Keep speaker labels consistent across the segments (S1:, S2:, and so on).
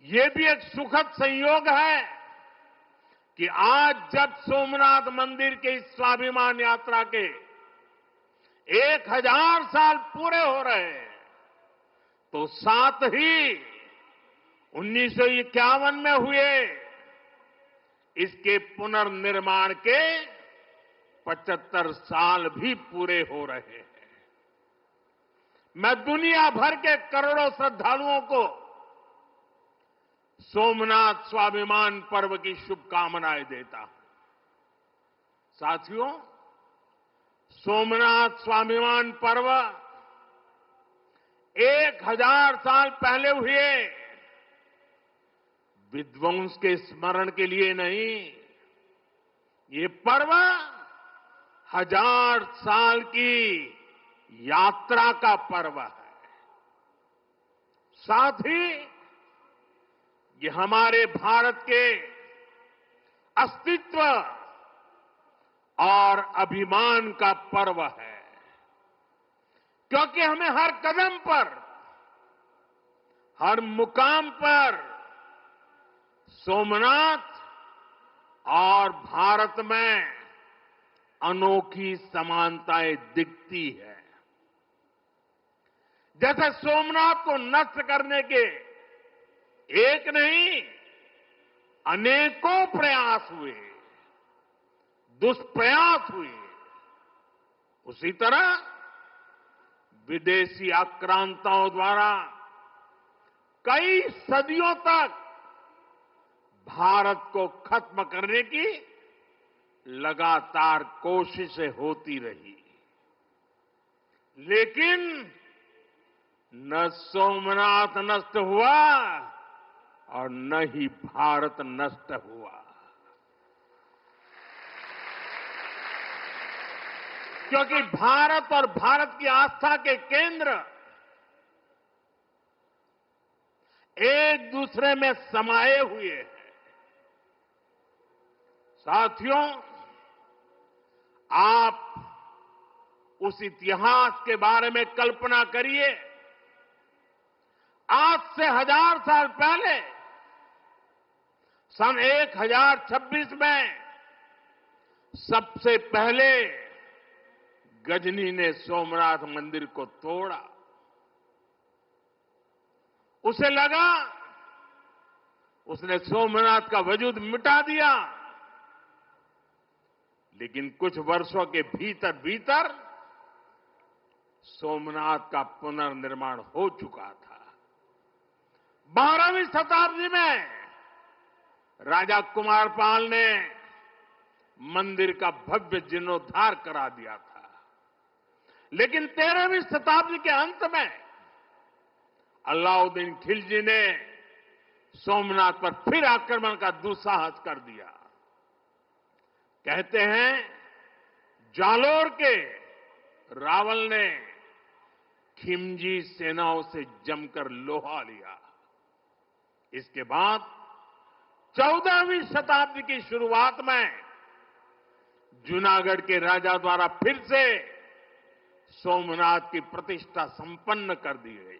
S1: ये भी एक सुखद संयोग है कि आज जब सोमनाथ मंदिर के इस स्वाभिमान यात्रा के 1000 साल पूरे हो रहे हैं, तो साथ ही 1951 में हुए इसके पुनर्निर्माण के 75 साल भी पूरे हो रहे हैं। मैं दुनिया भर के करोड़ों श्रद्धालुओं को सोमनाथ स्वाभिमान पर्व की शुभकामनाएं देता हूं। साथियों, सोमनाथ स्वाभिमान पर्व 1000 साल पहले हुए विध्वंस के स्मरण के लिए नहीं, ये पर्व 1000 साल की यात्रा का पर्व है। साथ ही ये हमारे भारत के अस्तित्व और अभिमान का पर्व है, क्योंकि हमें हर कदम पर, हर मुकाम पर सोमनाथ और भारत में अनोखी समानताएं दिखती है। जैसे सोमनाथ को नष्ट करने के एक नहीं अनेकों प्रयास हुए, दुष्प्रयास हुए, उसी तरह विदेशी आक्रांताओं द्वारा कई सदियों तक भारत को खत्म करने की लगातार कोशिशें होती रही, लेकिन न सोमनाथ नष्ट हुआ और न ही भारत नष्ट हुआ, क्योंकि भारत और भारत की आस्था के केंद्र एक दूसरे में समाये हुए हैं। साथियों, आप उस इतिहास के बारे में कल्पना करिए। आज से 1000 साल पहले सन 1026 में सबसे पहले गजनी ने सोमनाथ मंदिर को तोड़ा। उसे लगा उसने सोमनाथ का वजूद मिटा दिया, लेकिन कुछ वर्षों के भीतर भीतर सोमनाथ का पुनर्निर्माण हो चुका था। 12वीं शताब्दी में राजा कुमारपाल ने मंदिर का भव्य जीर्णोद्धार करा दिया था, लेकिन 13वीं शताब्दी के अंत में अलाउद्दीन खिलजी ने सोमनाथ पर फिर आक्रमण का दुस्साहस कर दिया। कहते हैं जालोर के रावल ने खिमजी सेनाओं से जमकर लोहा लिया। इसके बाद 14वीं शताब्दी की शुरुआत में जूनागढ़ के राजा द्वारा फिर से सोमनाथ की प्रतिष्ठा संपन्न कर दी गई।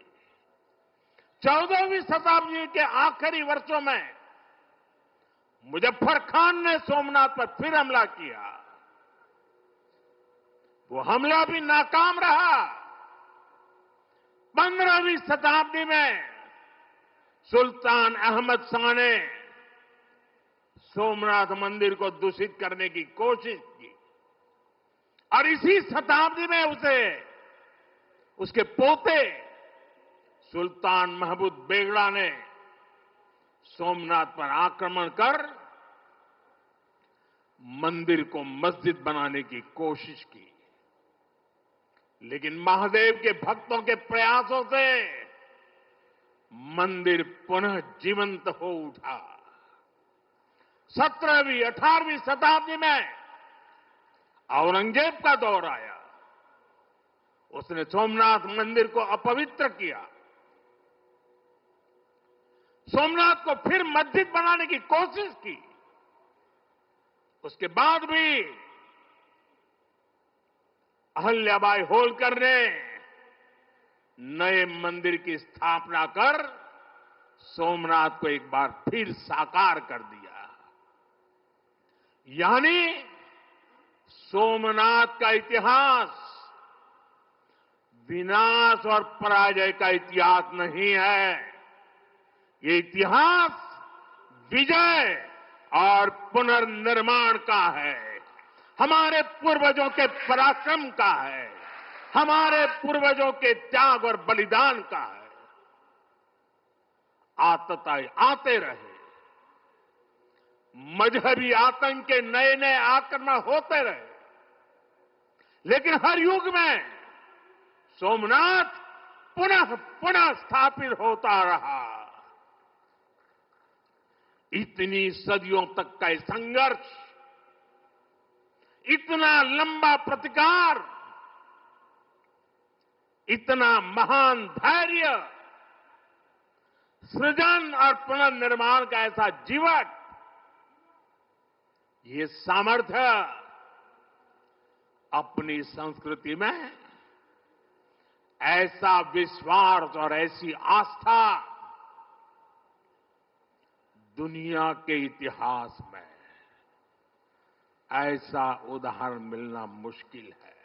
S1: 14वीं शताब्दी के आखिरी वर्षों में मुजफ्फर खान ने सोमनाथ पर फिर हमला किया। वो हमला भी नाकाम रहा। 15वीं शताब्दी में सुल्तान अहमद शाह ने सोमनाथ मंदिर को दूषित करने की कोशिश की और इसी शताब्दी में उसके पोते सुल्तान महमूद बेगड़ा ने सोमनाथ पर आक्रमण कर मंदिर को मस्जिद बनाने की कोशिश की, लेकिन महादेव के भक्तों के प्रयासों से मंदिर पुनः जीवंत हो उठा। 17वीं 18वीं शताब्दी में औरंगजेब का दौर आया। उसने सोमनाथ मंदिर को अपवित्र किया, सोमनाथ को फिर मस्जिद बनाने की कोशिश की। उसके बाद भी अहल्याबाई होलकर ने नए मंदिर की स्थापना कर सोमनाथ को एक बार फिर साकार कर दिया। यानी सोमनाथ का इतिहास विनाश और पराजय का इतिहास नहीं है। ये इतिहास विजय और पुनर्निर्माण का है। हमारे पूर्वजों के पराक्रम का है। हमारे पूर्वजों के त्याग और बलिदान का है। आतताई आते रहे, मजहबी आतंक के नए नए आक्रमण होते रहे, लेकिन हर युग में सोमनाथ पुनः पुनः स्थापित होता रहा। इतनी सदियों तक का संघर्ष, इतना लंबा प्रतिकार, इतना महान धैर्य, सृजन और पुनर्निर्माण का ऐसा जीवन, ये सामर्थ्य अपनी संस्कृति में ऐसा विश्वास और ऐसी आस्था दुनिया के इतिहास में ऐसा उदाहरण मिलना मुश्किल है।